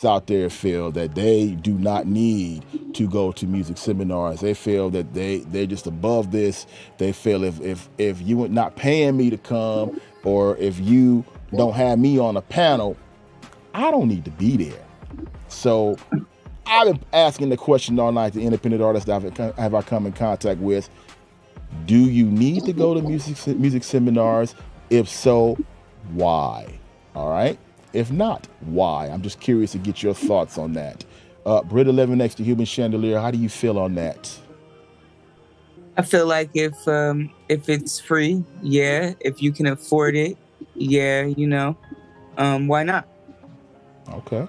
out there feel that they do not need to go to music seminars. They feel that they're just above this. They feel if you were not paying me to come, or if you don't have me on a panel, I don't need to be there. So I've been asking the question all night to independent artists that I come in contact with. Do you need to go to music seminars? If so, why? All right. If not, why? I'm just curious to get your thoughts on that. Brit 11 next to Human Chandelier, how do you feel on that? I feel like if it's free, yeah. If you can afford it, yeah, why not? Okay.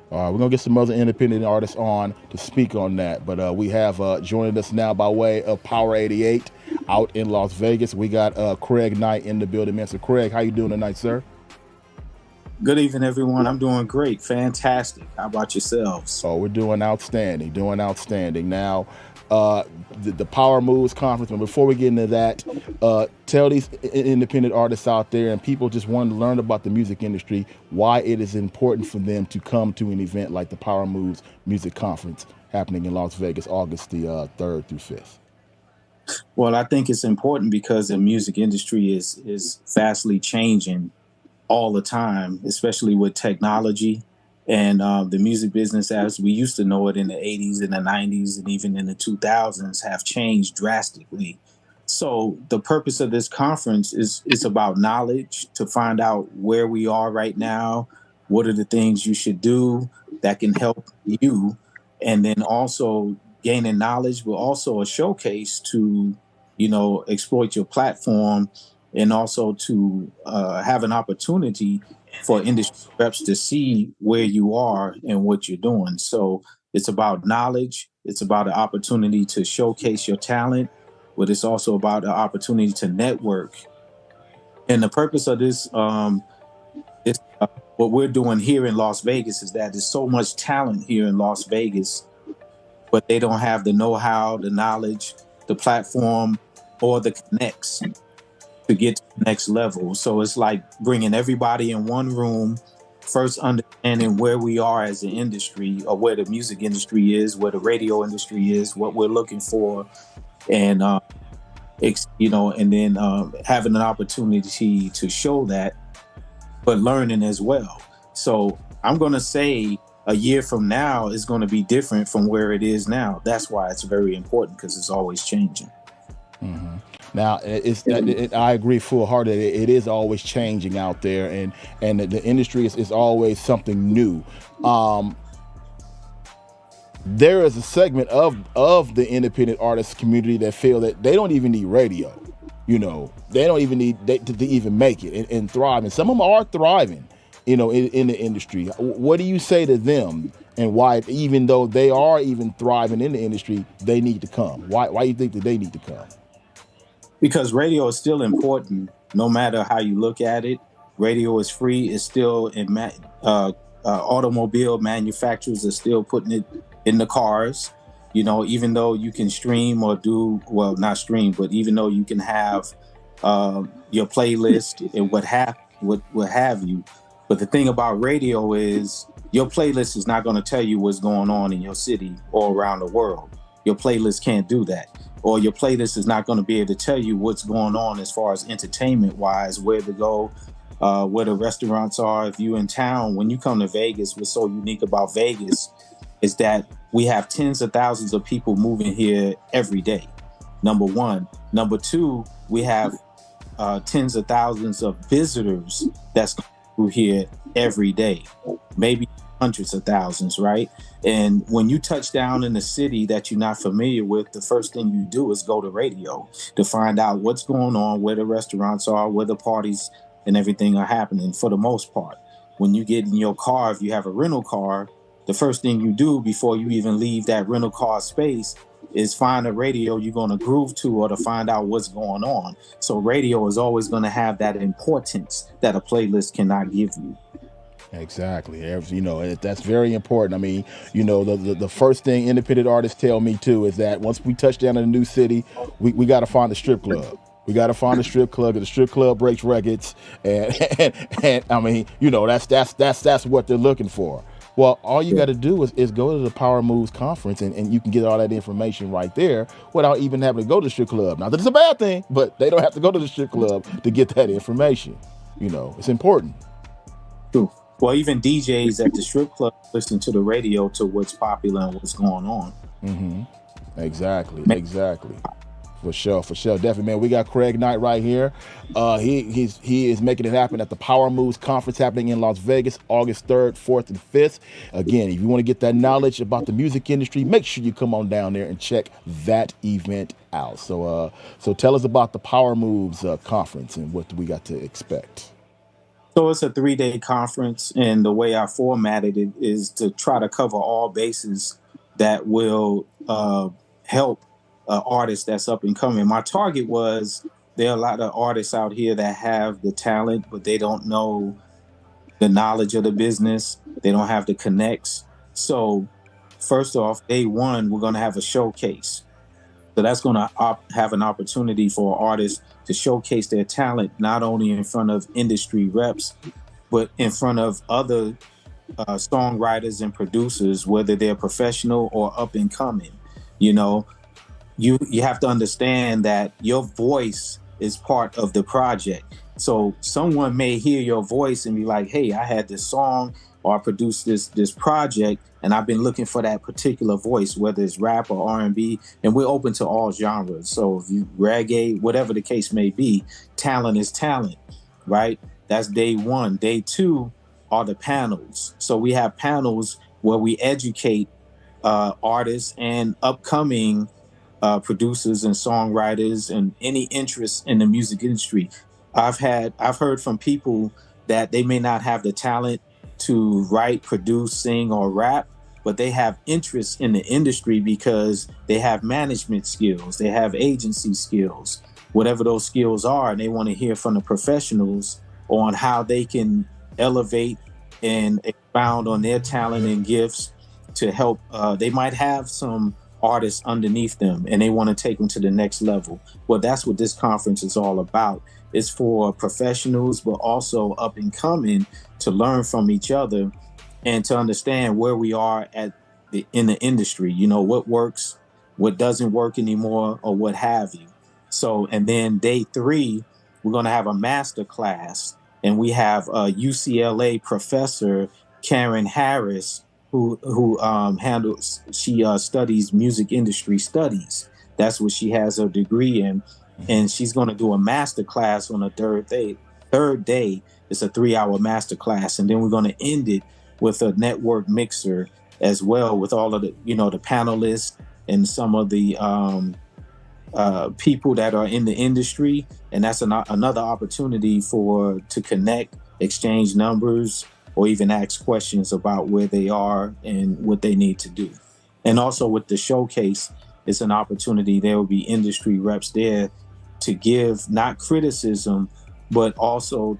We're going to get some other independent artists on to speak on that. But we have joining us now by way of Power 88 out in Las Vegas. We got Craig Knight in the building. Mr. Craig, how you doing tonight, sir? Good evening, everyone. I'm doing great. Fantastic. How about yourselves? Oh, we're doing outstanding. Now, the Power Moves Conference, and before we get into that, tell these independent artists out there and people just wanting to learn about the music industry, why it is important for them to come to an event like the Power Moves Music Conference happening in Las Vegas, August the 3rd through 5th. Well, I think it's important because the music industry is vastly changing all the time, especially with technology and the music business as we used to know it in the 80s and the 90s and even in the 2000s have changed drastically. So the purpose of this conference is about knowledge, to find out where we are right now, what are the things you should do that can help you, and then also gaining knowledge, but also a showcase to, exploit your platform, and also to have an opportunity for industry reps to see where you are and what you're doing. So it's about knowledge. It's about an opportunity to showcase your talent, but it's also about an opportunity to network. And the purpose of this, is what we're doing here in Las Vegas, is that there's so much talent here in Las Vegas, but they don't have the know-how, the knowledge, the platform, or the connects to get to the next level. So it's like bringing everybody in one room, first understanding where we are as an industry, or where the music industry is, where the radio industry is, what we're looking for, and and then having an opportunity to show that, but learning as well. So I'm going to say a year from now is going to be different from where it is now. That's why it's very important, because it's always changing. Mm-hmm. Now, I agree full-hearted. It is always changing out there, and the industry is always something new. There is a segment of the independent artist community that feel that they don't even need radio. They don't even need to even make it and thrive. And some of them are thriving, in the industry. What do you say to them, and why, even though they are even thriving in the industry, they need to come? Why do you think that they need to come? Because radio is still important, no matter how you look at it. Radio is free. It's still automobile manufacturers are still putting it in the cars. Even though you can stream or not stream, but even though you can have your playlist and what have you. But the thing about radio is your playlist is not going to tell you what's going on in your city or around the world. Your playlist can't do that. Or your playlist is not going to be able to tell you what's going on as far as entertainment-wise, where to go, where the restaurants are. If you're in town, when you come to Vegas, what's so unique about Vegas is that we have tens of thousands of people moving here every day, number one. Number two, we have tens of thousands of visitors that's through here every day, maybe hundreds of thousands, right? And when you touch down in a city that you're not familiar with, the first thing you do is go to radio to find out what's going on, where the restaurants are, where the parties and everything are happening for the most part. When you get in your car, if you have a rental car, the first thing you do before you even leave that rental car space is find a radio you're going to groove to, or to find out what's going on. So radio is always going to have that importance that a playlist cannot give you. Exactly. That's very important. I mean, the first thing independent artists tell me too is that once we touch down in a new city, we got to find a strip club. We got to find a strip club, because the strip club breaks records, and I mean, that's what they're looking for. Well, all you got to do is go to the Power Moves conference, and you can get all that information right there without even having to go to the strip club. Not that it's a bad thing, but they don't have to go to the strip club to get that information. You know, it's important. True. Well, even DJs at the strip club listen to the radio to what's popular and what's going on. Exactly. For sure. Definitely, man. We got Craig Knight right here. He is making it happen at the Power Moves Conference happening in Las Vegas, August 3rd, 4th, and 5th. Again, if you want to get that knowledge about the music industry, make sure you come on down there and check that event out. So tell us about the Power Moves conference and what do we got to expect. So it's a 3-day conference, and the way I formatted it is to try to cover all bases that will help artist that's up and coming. My target was there are a lot of artists out here that have the talent, but they don't know the knowledge of the business. They don't have the connects. So first off, day one, we're going to have a showcase. So that's going to have an opportunity for artists to showcase their talent, not only in front of industry reps, but in front of other songwriters and producers, whether they're professional or up and coming. You know, you have to understand that your voice is part of the project. So someone may hear your voice and be like, hey, I had this song or I produced this project and I've been looking for that particular voice, whether it's rap or R&B, and we're open to all genres. So if you reggae, whatever the case may be, talent is talent, right? That's day one. Day two are the panels. So we have panels where we educate artists and upcoming producers and songwriters and any interest in the music industry. I've heard from people that they may not have the talent to write, produce, sing, or rap, but they have interest in the industry because they have management skills, they have agency skills, whatever those skills are, and they want to hear from the professionals on how they can elevate and expound on their talent and gifts to help. They might have some artists underneath them and they want to take them to the next level. Well, that's what this conference is all about. It's for professionals, but also up and coming, to learn from each other and to understand where we are in the industry, you know, what works, what doesn't work anymore, or what have you. So, and then day three, we're going to have a master class, and we have a UCLA professor, Karen Harris, who studies music industry studies. That's what she has her degree in. And she's going to do a master class on the third day. It's a 3-hour master class. And then we're going to end it with a network mixer as well, with all of the, you know, the panelists and some of the people that are in the industry. And that's another opportunity to connect, exchange numbers, or even ask questions about where they are and what they need to do. And also with the showcase, it's an opportunity. There will be industry reps there to give not criticism, but also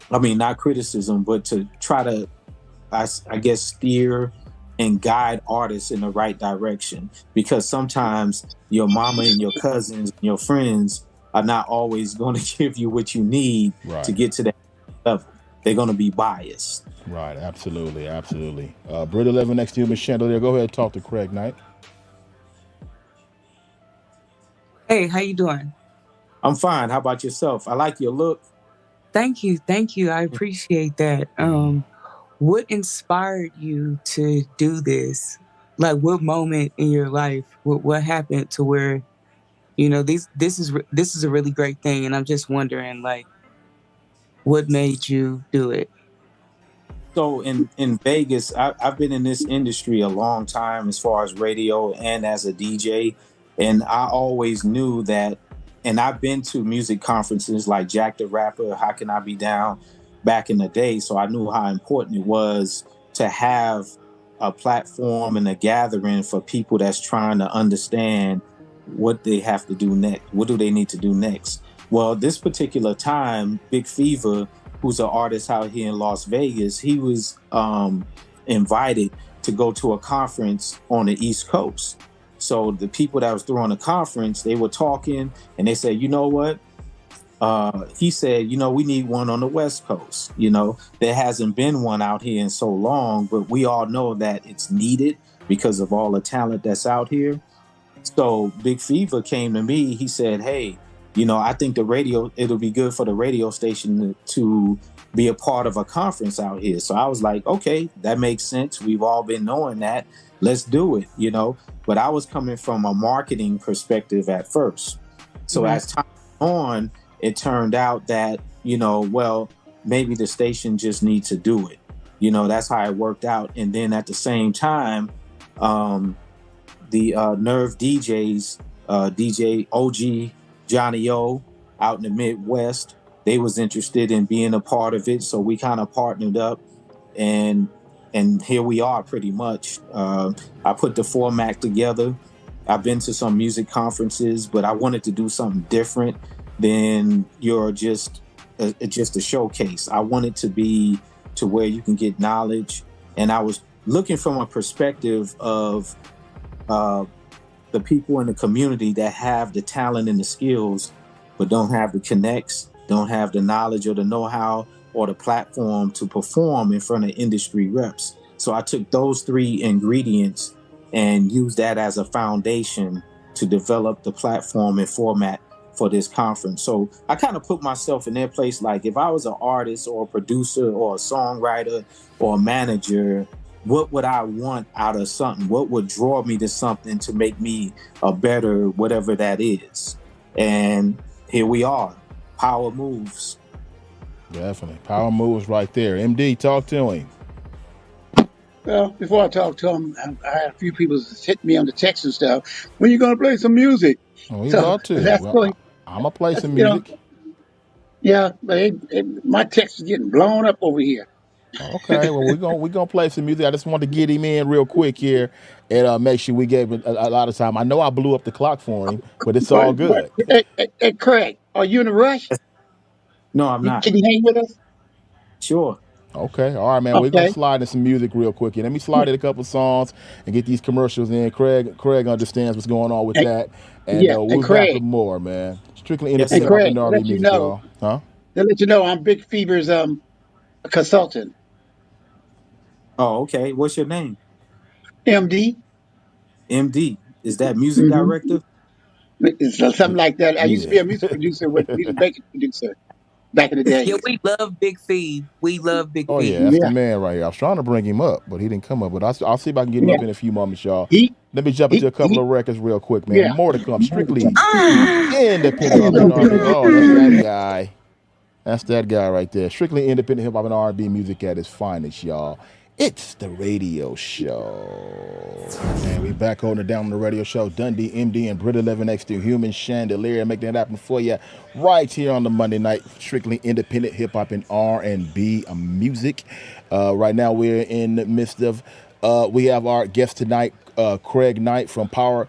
not criticism, but to try to, I guess, steer and guide artists in the right direction. Because sometimes your mama and your cousins and your friends are not always going to give you what you need to get to that level. They're going to be biased. Right, absolutely. Britta living next to you, Miss Chandelier. Go ahead and talk to Craig Knight. Hey, how you doing? I'm fine. How about yourself? I like your look. Thank you. I appreciate that. What inspired you to do this? Like, what moment in your life? What happened to where, you know, this is a really great thing, and I'm just wondering, like, what made you do it? So in Vegas, I've been in this industry a long time as far as radio and as a DJ. And I always knew that, and I've been to music conferences like Jack the Rapper, How Can I Be Down, back in the day. So I knew how important it was to have a platform and a gathering for people that's trying to understand what they have to do next. What do they need to do next? Well, this particular time, Big Fever, who's an artist out here in Las Vegas, he was invited to go to a conference on the East Coast. So the people that was throwing the conference, they were talking and they said, you know what? he said, we need one on the West Coast. There hasn't been one out here in so long, but we all know that it's needed because of all the talent that's out here. So Big Fever came to me. He said, "Hey, I think it'll be good for the radio station to be a part of a conference out here." So I was like, "Okay, that makes sense. We've all been knowing that. Let's do it." But I was coming from a marketing perspective at first. So as time went on, it turned out that, well, maybe the station just needs to do it. That's how it worked out. And then at the same time, the Nerve DJs, DJ OG Johnny O out in the Midwest, they was interested in being a part of it. So we kind of partnered up, and here we are pretty much. I put the format together. I've been to some music conferences, but I wanted to do something different than just a showcase. I wanted to be to where you can get knowledge, and I was looking from a perspective of the people in the community that have the talent and the skills, but don't have the connects, don't have the knowledge or the know-how or the platform to perform in front of industry reps. So I took those three ingredients and used that as a foundation to develop the platform and format for this conference. So I kind of put myself in their place. Like if I was an artist or a producer or a songwriter or a manager, what would I want out of something? What would draw me to something to make me a better whatever that is? And here we are. Power moves. Definitely. Power moves right there. MD, talk to him. Well, before I talk to him, I had a few people hit me on the text and stuff. When you gonna play some music? Oh, we So about to. that's Well, going. I'm going to play That's some music. yeah. But my text is getting blown up over here. Okay, well we're gonna play some music. I just wanted to get him in real quick here and make sure we gave it a lot of time. I know I blew up the clock for him, but it's all But good. hey, Craig, are you in a rush? No, I'm not. Can you hang with us? Sure. Okay, all right, man. We're gonna Okay. slide in some music real quick here. Let me slide in a couple songs and get these commercials in. Craig understands what's going on with And, that, and yeah, we'll and be back with Craig, more, man. Strictly Yes, and independent sir. hip hop and Craig, R&B music, y'all. Huh? let you know, I'm Big Fever's consultant, Oh, okay. What's your name? MD. MD. Is that music Mm-hmm. director? It's something like that. I used to Yeah. be a music producer with music making producer back in the Yeah, days. we love Big Feed. We love Big Oh yeah, Feed. that's the Yeah, man right here. I was trying to bring him up, but he didn't come up. But I'll see if I can get him yeah. up in a few moments, y'all. He, Let me jump into a couple he, of records real quick, man. yeah. More to come. Strictly Ah! independent hip hop and R&B. Oh, that's that guy. That's that guy right there. Strictly independent hip hop and R&B music at its finest, y'all. It's the radio show. And we back holding it down on the radio show. Dundee, MD, and Brit 11X, the human chandelier, making it happen for you right here on the Monday night. Strictly independent hip hop and R&B music. Right now we're in the midst of, we have our guest tonight, Craig Knight from Power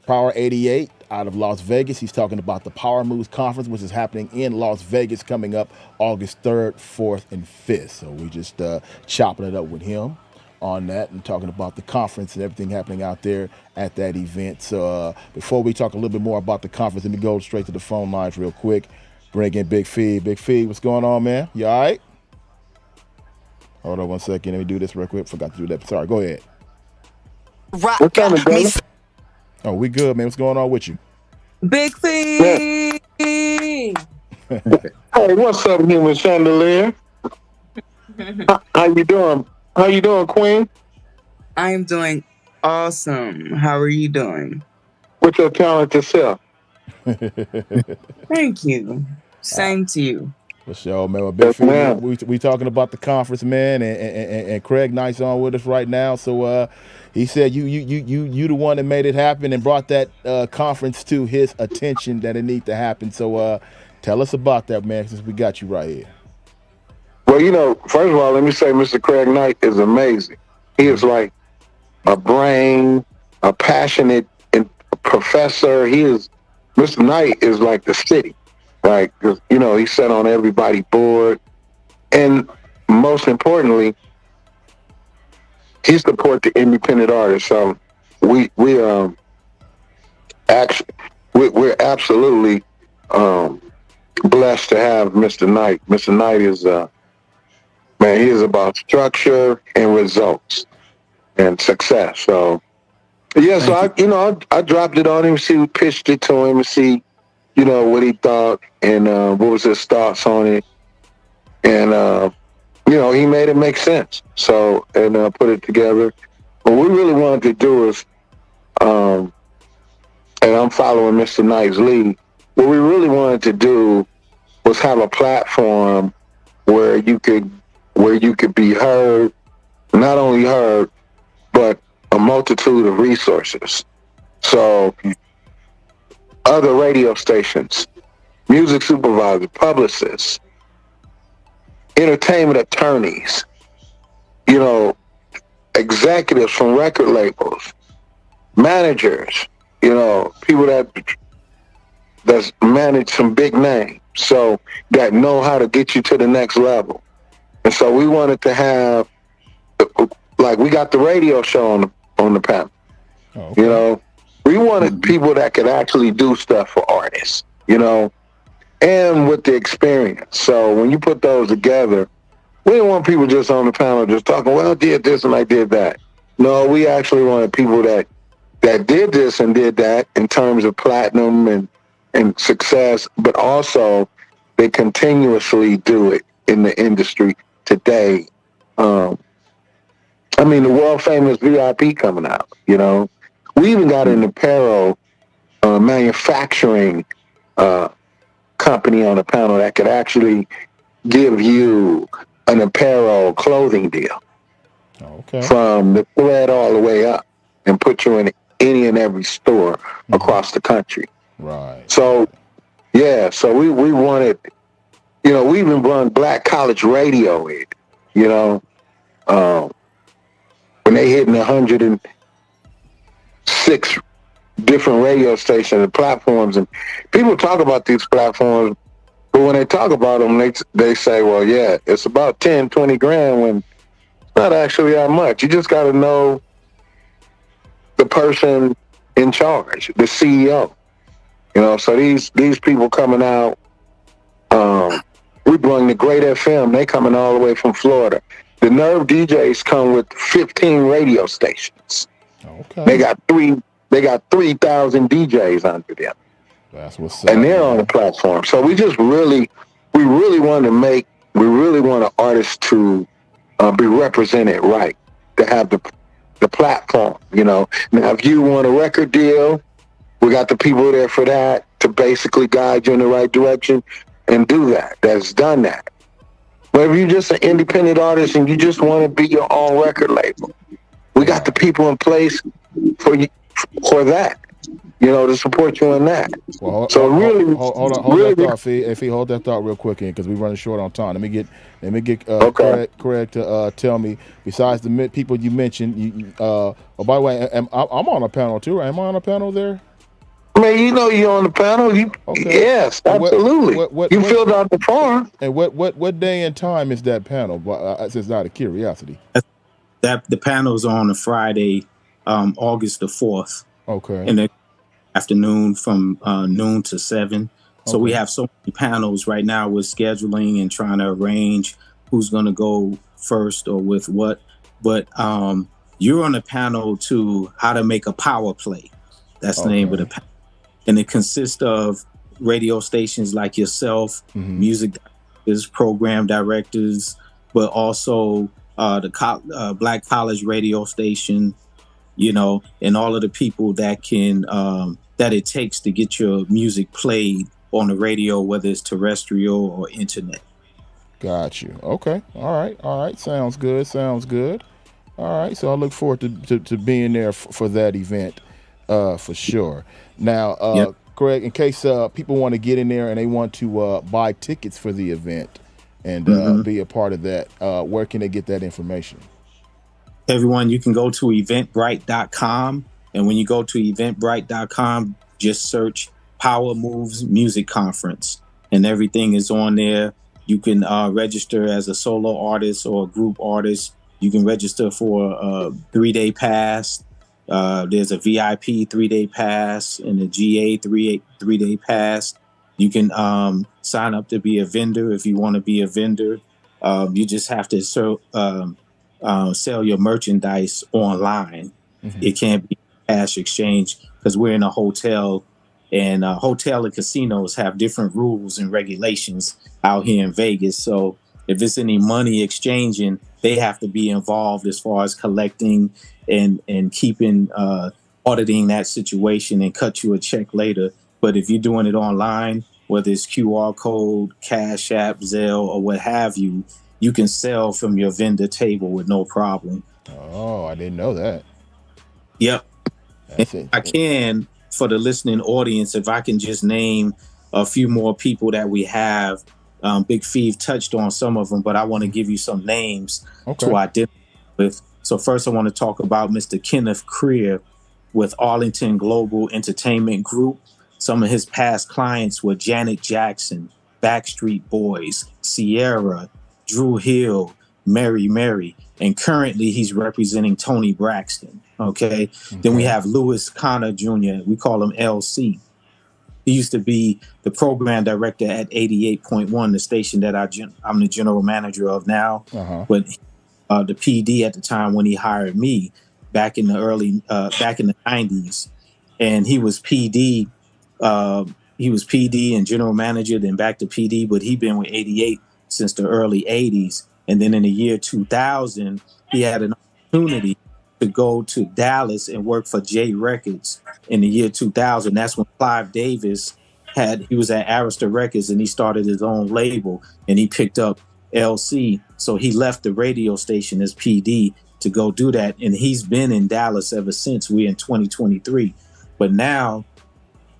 88 out of Las Vegas. He's talking about the Power Moves Conference, which is happening in Las Vegas coming up August 3rd, 4th, and 5th. So we just chopping it up with him on that and talking about the conference and everything happening out there at that event. So before we talk a little bit more about the conference, let me go straight to the phone lines real quick. Bring in Big Feed. Big Feed, what's going on, man? You all right? Hold on one second. Let me do this real quick. Forgot to do that. Sorry, go ahead. What kind of brother? Oh, we good, man. What's going on with you? Big Yeah. Feed. Hey, what's up, human chandelier? How you doing? How you doing, Queen? I am doing awesome. How are you doing? With your talented self? Thank you. Same to you. For sure, man. Well, Big Yes, Feed, ma'am. we talking about the conference, man, and Craig Knight's on with us right now. So he said you the one that made it happen and brought that conference to his attention that it need to happen. So tell us about that, man, since we got you right here. Well, first of all, let me say Mr. Craig Knight is amazing. He is like a brain, a passionate professor. Mr. Knight is like the city, right? 'Cause, he sat on everybody's board. And most importantly, he support the independent artists. So we actually we're absolutely blessed to have Mr. Knight. Mr. Knight is man, he is about structure and results and success. So yeah, so Thank you. I dropped it on him, see, pitched it to him, and see, what he thought and what was his thoughts on it, and he made it make sense. So and put it together. What we really wanted to do is, and I'm following Mr. Knight's lead. What we really wanted to do was have a platform where you could be heard, not only heard, but a multitude of resources. So other radio stations, music supervisors, publicists, entertainment attorneys, executives from record labels, managers, people that's managed some big names, so that know how to get you to the next level. And so we wanted to have, like, we got the radio show on the panel. Oh, okay. We wanted people that could actually do stuff for artists, and with the experience. So when you put those together, we didn't want people just on the panel just talking, well, I did this and I did that. No, we actually wanted people that did this and did that in terms of platinum and success, but also they continuously do it in the industry today. The world famous VIP coming out, We even got an apparel manufacturing company on the panel that could actually give you an apparel clothing deal. Okay. From the thread all the way up and put you in any and every store across the country. Right. So, yeah, so we wanted, we even run Black College Radio in, when they hitting 106 different radio stations and platforms, and people talk about these platforms, but when they talk about them, they say, well, yeah, it's about 10, 20 grand when it's not actually that much. You just got to know the person in charge, the CEO. So these people coming out, we bring the Great FM, they coming all the way from Florida. The Nerve DJs come with 15 radio stations. Okay. They got 3,000 DJs under them. That's what's up. And they're on the platform. So we really want artists to be represented right, to have the platform, Now, if you want a record deal, we got the people there for that, to basically guide you in the right direction and do that. That's done that. But if you're just an independent artist and you just want to be your own record label, we got the people in place for that, to support you in that. Well, so hold that thought, Fee. Hold that thought real quick, because we're running short on time. Let me get Craig to tell me. Besides the people you mentioned, by the way, I'm on a panel too. Am I on a panel there? Man, you're on the panel. Okay. Yes, absolutely. You filled out the form. And what day and time is that panel? Just out of curiosity. That the panel's on a Friday, August the 4th. Okay. In the afternoon from noon to 7. So we have so many panels right now. We're scheduling and trying to arrange who's going to go first or with what. But you're on the panel to how to make a power play. That's the name of the panel. And it consists of radio stations like yourself, music directors, program directors, but also the Black College radio station, and all of the people that can that it takes to get your music played on the radio, whether it's terrestrial or internet. Got you. Okay. All right. Sounds good. All right. So I look forward to being there for that event, for sure. Now, Craig, in case people want to get in there and they want to buy tickets for the event and be a part of that, where can they get that information? Everyone, you can go to eventbrite.com. And when you go to eventbrite.com, just search Power Moves Music Conference. And everything is on there. You can register as a solo artist or a group artist. You can register for a 3-day pass. There's a VIP 3-day pass and a GA 3-day pass. You can sign up to be a vendor if you want to be a vendor. You just have to sell your merchandise online. It can't be cash exchange because we're in a hotel, and hotel and casinos have different rules and regulations out here in Vegas. So if it's any money exchanging, they have to be involved as far as collecting and keeping auditing that situation and cut you a check later. But if you're doing it online, whether it's QR code, Cash App, Zelle, or what have you, you can sell from your vendor table with no problem. Oh, I didn't know that. Yep. That's it. I can, for the listening audience, if I can just name a few more people that we have. Big Feeve touched on some of them, but I want to give you some names to identify with. So first I want to talk about Mr. Kenneth Creer with Arlington Global Entertainment Group. Some of his past clients were Janet Jackson, Backstreet Boys, Sierra, Drew Hill, Mary, and currently he's representing Tony Braxton. Okay. Then we have Louis Connor Jr. We call him LC. He used to be the program director at 88.1, the station that I'm the general manager of now. But the PD at the time when he hired me back in the back in the 90s, and he was PD. He was PD and general manager, then back to PD. But he'd been with 88 since the early 80s, and then in the year 2000, he had an opportunity to go to Dallas and work for J Records in the year 2000. That's when Clive Davis he was at Arista Records and he started his own label and he picked up LC. So he left the radio station as PD to go do that. And he's been in Dallas ever since. We're in 2023. But now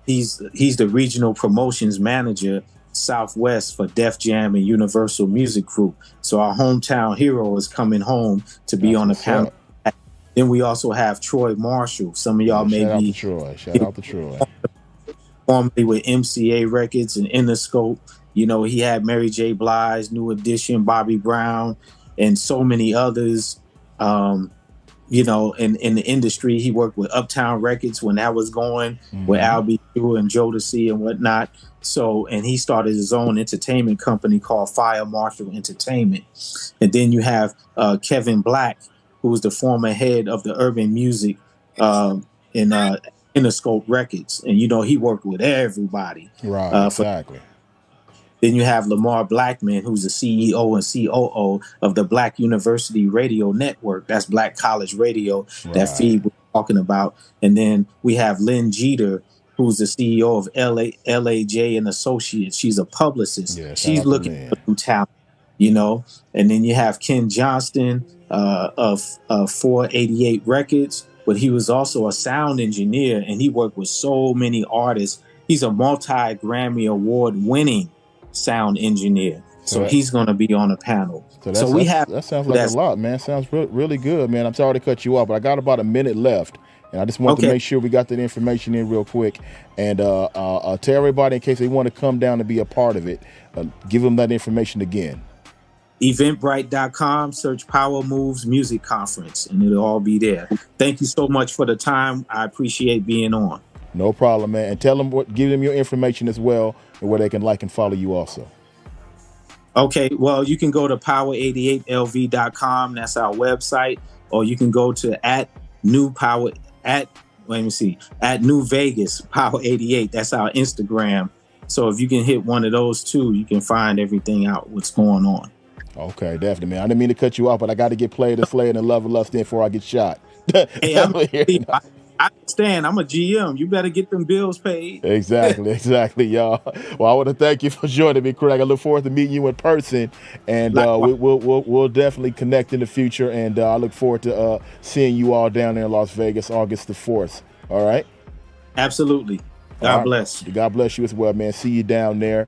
he's the regional promotions manager Southwest for Def Jam and Universal Music Group. So our hometown hero is coming home to be on the panel. Then we also have Troy Marshall. Some of y'all may be shout out to Troy. Formerly with MCA Records and Interscope. You know, he had Mary J. Blige, New Edition, Bobby Brown, and so many others. You know, in the industry, he worked with Uptown Records when that was going, with Al B. Sure and Jodeci and whatnot. So, and he started his own entertainment company called Fire Marshall Entertainment. And then you have Kevin Black, who was the former head of the urban music in Interscope Records. And, you know, he worked with everybody. Right, exactly. Then you have Lamar Blackman, who's the CEO and COO of the Black University Radio Network. That's Black College Radio, that feed we're talking about. And then we have Lynn Jeter, who's the CEO of LAJ and Associates. She's a publicist. She's looking for new talent, you know. And then you have Ken Johnston of 488 Records, but he was also a sound engineer and he worked with so many artists. He's a multi-Grammy Award winning sound engineer. So he's going to be on a panel. So we have that sounds like a lot, man. Sounds really good, man. I'm sorry to cut you off, but I got about a minute left. And I just wanted to make sure we got that information in real quick. And tell everybody, in case they want to come down and be a part of it, give them that information again. Eventbrite.com, search Power Moves Music Conference, and it'll all be there. Thank you so much for the time. I appreciate being on. No problem, man. And tell them give them your information as well, and where they can like and follow you also. Okay, well, you can go to power88lv.com. That's our website. Or you can go to @New Vegas Power 88. That's our Instagram. So if you can hit one of those two, you can find everything out, what's going on. Okay, definitely, man. I didn't mean to cut you off, but I got to get Played and Slayed and Love and Lust in before I get shot. Hey, I understand. I'm a GM. You better get them bills paid. Exactly, y'all. Well, I want to thank you for joining me, Craig. I look forward to meeting you in person, and we'll definitely connect in the future. And I look forward to seeing you all down there in Las Vegas, August the 4th. All right. Absolutely. God bless. God bless you as well, man. See you down there.